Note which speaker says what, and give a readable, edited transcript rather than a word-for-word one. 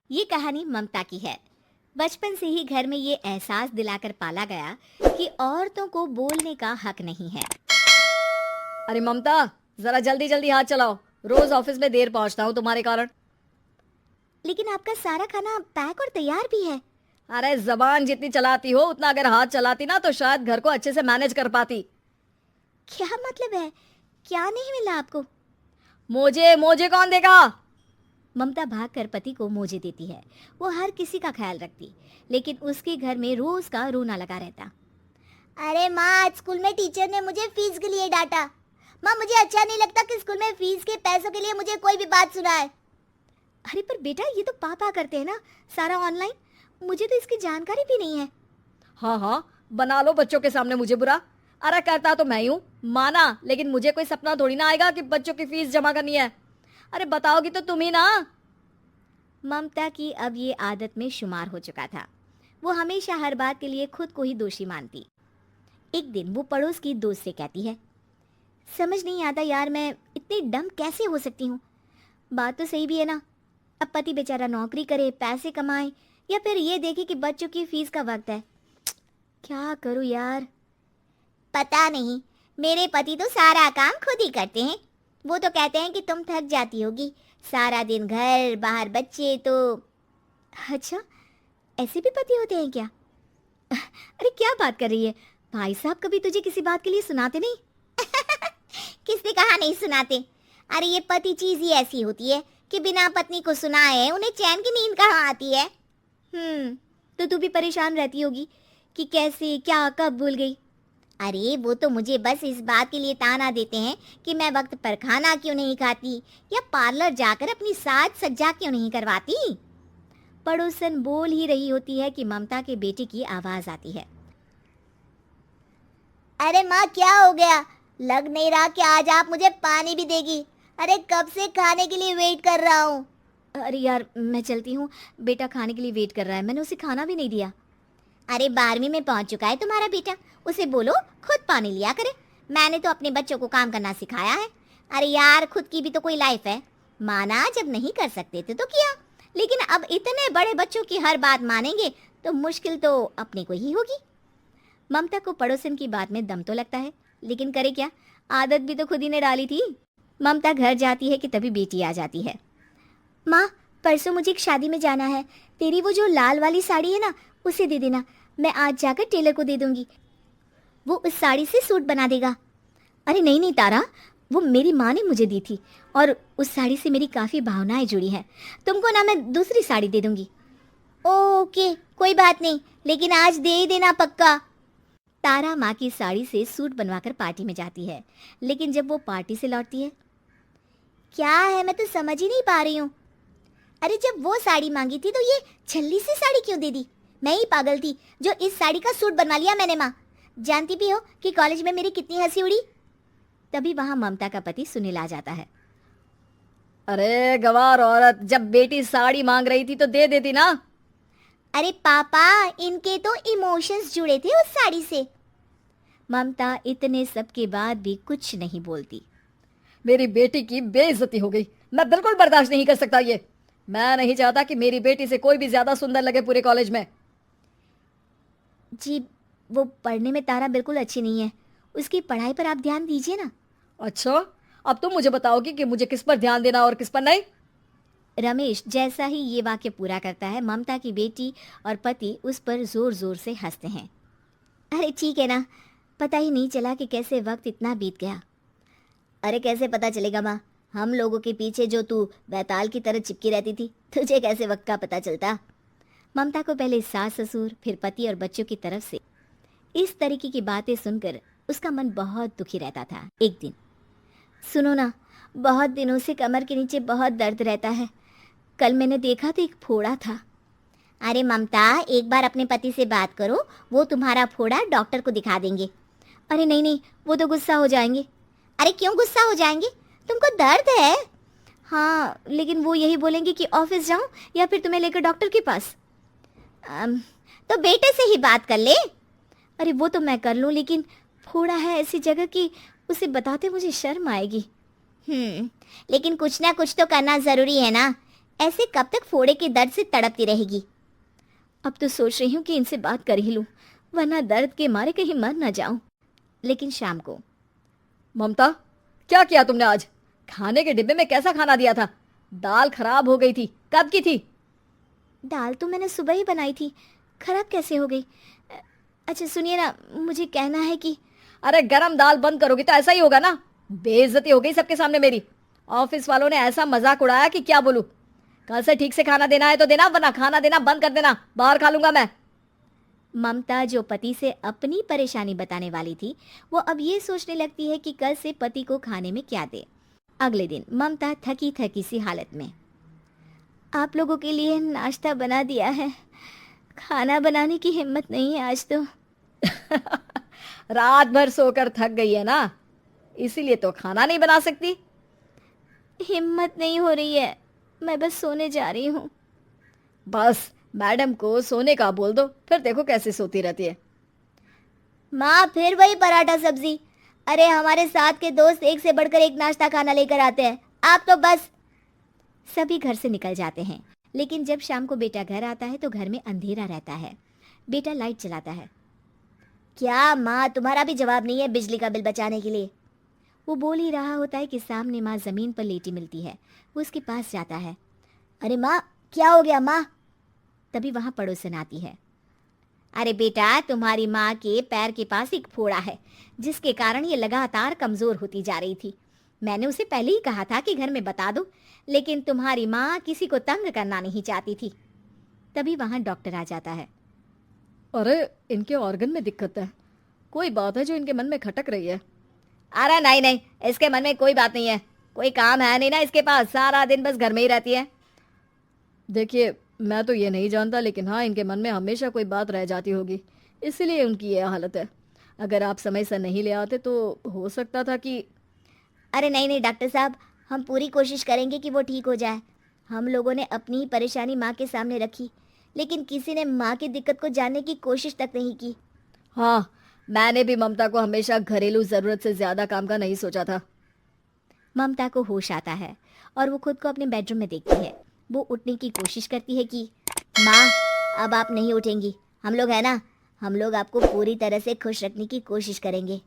Speaker 1: ये कहानी ममता की है। बचपन से ही घर में ये एहसास दिलाकर पाला गया कि औरतों को बोलने का हक नहीं है।
Speaker 2: अरे ममता, जरा जल्दी जल्दी हाथ चलाओ। रोज ऑफिस में देर पहुंचता हूँ तुम्हारे कारण।
Speaker 1: लेकिन आपका सारा खाना पैक और तैयार भी है।
Speaker 2: अरे जबान जितनी चलाती हो उतना अगर हाथ चलाती ना तो शायद घर को अच्छे से मैनेज कर पाती।
Speaker 1: क्या मतलब है? क्या नहीं मिला आपको?
Speaker 2: मोजे मोजे कौन देगा?
Speaker 1: ममता भागकर पति को मोजे देती है। वो हर किसी का ख्याल रखती, लेकिन उसके घर में रोज का रोना लगा रहता।
Speaker 3: अरे माँ, आज स्कूल में टीचर ने मुझे फीस के लिए डांटा। माँ, मुझे अच्छा नहीं लगता कि स्कूल में फीस के पैसों के लिए मुझे कोई भी बात सुनाए।
Speaker 1: अरे पर बेटा, ये तो पापा करते हैं ना, सारा ऑनलाइन। मुझे तो इसकी जानकारी भी नहीं है।
Speaker 2: हाँ हाँ, बना लो बच्चों के सामने मुझे बुरा। अरे करता तो मैं ही हूँ, माना, लेकिन मुझे कोई सपना थोड़ी ना आएगा कि बच्चों की फीस जमा करनी है। अरे बताओगी तो तुम ही ना।
Speaker 1: ममता की अब ये आदत में शुमार हो चुका था। वो हमेशा हर बात के लिए खुद को ही दोषी मानती। एक दिन वो पड़ोस की दोस्त से कहती है, समझ नहीं आता यार, मैं इतनी डम कैसे हो सकती हूँ। बात तो सही भी है ना। अब पति बेचारा नौकरी करे, पैसे कमाए, या फिर ये देखे कि बच्चों की फीस का वक्त है। क्या करूँ यार।
Speaker 3: पता नहीं, मेरे पति तो सारा काम खुद ही करते हैं। वो तो कहते हैं कि तुम थक जाती होगी, सारा दिन घर बाहर बच्चे। तो
Speaker 1: अच्छा, ऐसे भी पति होते हैं क्या? अरे क्या बात कर रही है? भाई साहब कभी तुझे किसी बात के लिए सुनाते नहीं?
Speaker 3: किसने कहा नहीं सुनाते? अरे ये पति चीज ही ऐसी होती है कि बिना पत्नी को सुनाए उन्हें चैन की नींद कहाँ आती है।
Speaker 1: तो तू भी परेशान रहती होगी कि कैसे, क्या, कब भूल गई।
Speaker 3: अरे वो तो मुझे बस इस बात के लिए ताना देते हैं कि मैं वक्त पर खाना क्यों नहीं खाती या पार्लर जाकर अपनी साज सज्जा क्यों नहीं करवाती।
Speaker 1: पड़ोसन बोल ही रही होती है कि ममता के बेटे की आवाज आती है।
Speaker 3: अरे माँ, क्या हो गया? लग नहीं रहा कि आज आप मुझे पानी भी देगी। अरे कब से खाने के लिए वेट कर रहा हूँ।
Speaker 1: अरे यार, मैं चलती हूँ, बेटा खाने के लिए वेट कर रहा है, मैंने उसे खाना भी नहीं दिया।
Speaker 3: अरे 12वीं में पहुंच चुका है तुम्हारा बेटा, उसे बोलो खुद पानी लिया करे। मैंने तो अपने बच्चों को काम करना सिखाया है। अरे यार, खुद की भी तो कोई लाइफ है। माना जब नहीं कर सकते थे तो किया, लेकिन अब इतने बड़े बच्चों की हर बात मानेंगे तो मुश्किल तो अपने को ही होगी।
Speaker 1: ममता को पड़ोसन की बात में दम तो लगता है, लेकिन करे क्या, आदत भी तो खुद ही ने डाली थी। ममता घर जाती है कि तभी बेटी आ जाती है। माँ, परसों मुझे एक शादी में जाना है, तेरी वो जो लाल वाली साड़ी है ना, उसे दे देना। मैं आज जाकर टेलर को दे दूंगी, वो उस साड़ी से सूट बना देगा। अरे नहीं नहीं तारा, वो मेरी माँ ने मुझे दी थी और उस साड़ी से मेरी काफ़ी भावनाएं जुड़ी हैं। तुमको ना मैं दूसरी साड़ी दे दूंगी।
Speaker 3: ओके, कोई बात नहीं, लेकिन आज दे ही देना पक्का।
Speaker 1: तारा माँ की साड़ी से सूट बनवाकर पार्टी में जाती है, लेकिन जब वो पार्टी से लौटती है,
Speaker 3: क्या है, मैं तो समझ ही नहीं पा रही हूँ। अरे जब वो साड़ी मांगी थी तो ये छल्ली सी साड़ी क्यों दे दी? मैं ही पागल थी जो इस साड़ी का सूट बनवा लिया मैंने। माँ, जानती भी हो कि कॉलेज में मेरी कितनी हंसी उड़ी।
Speaker 1: तभी वहां ममता का पति सुनील आ जाता है।
Speaker 2: अरे गवार औरत, जब बेटी साड़ी मांग रही थी तो दे देती ना।
Speaker 3: अरे पापा, इनके तो इमोशंस जुड़े थे उस साड़ी से।
Speaker 1: ममता इतने सब के बाद भी कुछ नहीं बोलती।
Speaker 2: मेरी बेटी की बेइज्जती हो गई, मैं बिल्कुल बर्दाश्त नहीं कर सकता ये। मैं नहीं चाहता कि मेरी बेटी से कोई भी ज्यादा सुंदर लगे पूरे कॉलेज में।
Speaker 1: जी, वो पढ़ने में तारा बिल्कुल अच्छी नहीं है, उसकी पढ़ाई पर आप ध्यान दीजिए ना।
Speaker 2: अच्छा, अब तुम मुझे बताओगी कि मुझे किस पर ध्यान देना और किस पर नहीं।
Speaker 1: रमेश जैसा ही ये वाक्य पूरा करता है, ममता की बेटी और पति उस पर जोर जोर से हंसते हैं। अरे ठीक है ना, पता ही नहीं चला कि कैसे वक्त इतना बीत गया।
Speaker 3: अरे कैसे पता चलेगा माँ, हम लोगों के पीछे जो तू बैताल की तरह चिपकी रहती थी, तुझे कैसे वक्त का पता चलता?
Speaker 1: ममता को पहले सास ससुर, फिर पति और बच्चों की तरफ से इस तरीके की बातें सुनकर उसका मन बहुत दुखी रहता था। एक दिन, सुनो ना, बहुत दिनों से कमर के नीचे बहुत दर्द रहता है। कल मैंने देखा तो एक फोड़ा था।
Speaker 3: अरे ममता, एक बार अपने पति से बात करो, वो तुम्हारा फोड़ा डॉक्टर को दिखा देंगे।
Speaker 1: अरे नहीं नहीं, वो तो गुस्सा हो जाएंगे।
Speaker 3: अरे क्यों गुस्सा हो जाएंगे? तुमको दर्द है?
Speaker 1: हाँ, लेकिन वो यही बोलेंगे कि ऑफिस जाऊं या फिर तुम्हें लेकर डॉक्टर के पास।
Speaker 3: तो बेटे से ही बात कर ले।
Speaker 1: अरे वो तो मैं कर लूं, लेकिन फोड़ा है ऐसी जगह कि उसे बताते मुझे शर्म आएगी।
Speaker 3: लेकिन कुछ ना कुछ तो करना ज़रूरी है ना। ऐसे कब तक फोड़े के दर्द से तड़पती रहेगी?
Speaker 1: अब तो सोच रही हूँ कि इनसे बात कर ही लूँ, वरना दर्द के मारे कहीं मर ना जाऊं। लेकिन शाम को,
Speaker 2: ममता, क्या किया तुमने आज? खाने के डिब्बे में कैसा खाना दिया था? दाल खराब हो गई थी। कब की थी?
Speaker 1: दाल तो मैंने सुबह ही बनाई थी, खराब कैसे हो गई? अच्छा सुनिए ना, मुझे कहना है कि
Speaker 2: अरे गरम दाल बंद करोगी तो ऐसा ही होगा ना। बेइज्जती हो गई सबके सामने मेरी। ऑफिस वालों ने ऐसा मजाक उड़ाया कि क्या बोलूं। कल से ठीक से खाना देना है तो देना, वरना खाना देना बंद कर देना। बाहर खा लूंगा मैं।
Speaker 1: ममता जो पति से अपनी परेशानी बताने वाली थी, वो अब ये सोचने लगती है कि कल से पति को खाने में क्या दे। अगले दिन ममता थकी थकी सी हालत में, आप लोगों के लिए नाश्ता बना दिया है, खाना बनाने की हिम्मत नहीं है आज तो।
Speaker 2: रात भर सोकर थक गई है ना, इसीलिए तो खाना नहीं बना सकती।
Speaker 1: हिम्मत नहीं हो रही है, मैं बस सोने जा रही हूँ।
Speaker 2: बस मैडम को सोने का बोल दो, फिर देखो कैसे सोती रहती है।
Speaker 3: माँ फिर वही पराठा सब्जी। अरे हमारे साथ के दोस्त एक से बढ़कर एक नाश्ता खाना लेकर आते हैं, आप तो बस।
Speaker 1: सभी घर से निकल जाते हैं, लेकिन जब शाम को बेटा घर आता है तो घर में अंधेरा रहता है। बेटा लाइट चलाता है।
Speaker 3: क्या माँ, तुम्हारा भी जवाब नहीं है बिजली का बिल बचाने के लिए?
Speaker 1: वो बोल ही रहा होता है कि सामने माँ जमीन पर लेटी मिलती है। वो उसके पास जाता है।
Speaker 3: अरे माँ, क्या हो गया माँ?
Speaker 1: तभी वहाँ पड़ोसन आती है।
Speaker 3: अरे बेटा, तुम्हारी माँ के पैर के पास एक फोड़ा है, जिसके कारण ये लगातार कमजोर होती जा रही थी। मैंने उसे पहले ही कहा था कि घर में बता दो, लेकिन तुम्हारी माँ किसी को तंग करना नहीं चाहती थी।
Speaker 1: तभी वहाँ डॉक्टर आ जाता है।
Speaker 2: अरे इनके ऑर्गन में दिक्कत है, कोई बात है जो इनके मन में खटक रही है।
Speaker 3: अरे नहीं नहीं, इसके मन में कोई बात नहीं है, कोई काम है नहीं ना इसके पास, सारा दिन बस घर में ही रहती है।
Speaker 2: देखिए, मैं तो ये नहीं जानता, लेकिन हाँ, इनके मन में हमेशा कोई बात रह जाती होगी, इसलिए उनकी ये हालत है। अगर आप समय से नहीं ले आते तो हो सकता था कि।
Speaker 3: अरे नहीं नहीं डॉक्टर साहब, हम पूरी कोशिश करेंगे कि वो ठीक हो जाए। हम लोगों ने अपनी ही परेशानी माँ के सामने रखी, लेकिन किसी ने माँ की दिक्कत को जानने की कोशिश तक नहीं की।
Speaker 2: हाँ, मैंने भी ममता को हमेशा घरेलू ज़रूरत से ज़्यादा काम का नहीं सोचा था।
Speaker 1: ममता को होश आता है और वो खुद को अपने बेडरूम में देखती है। वो उठने की कोशिश करती है कि
Speaker 3: माँ, अब आप नहीं उठेंगी, हम लोग है ना, हम लोग आपको पूरी तरह से खुश रखने की कोशिश करेंगे।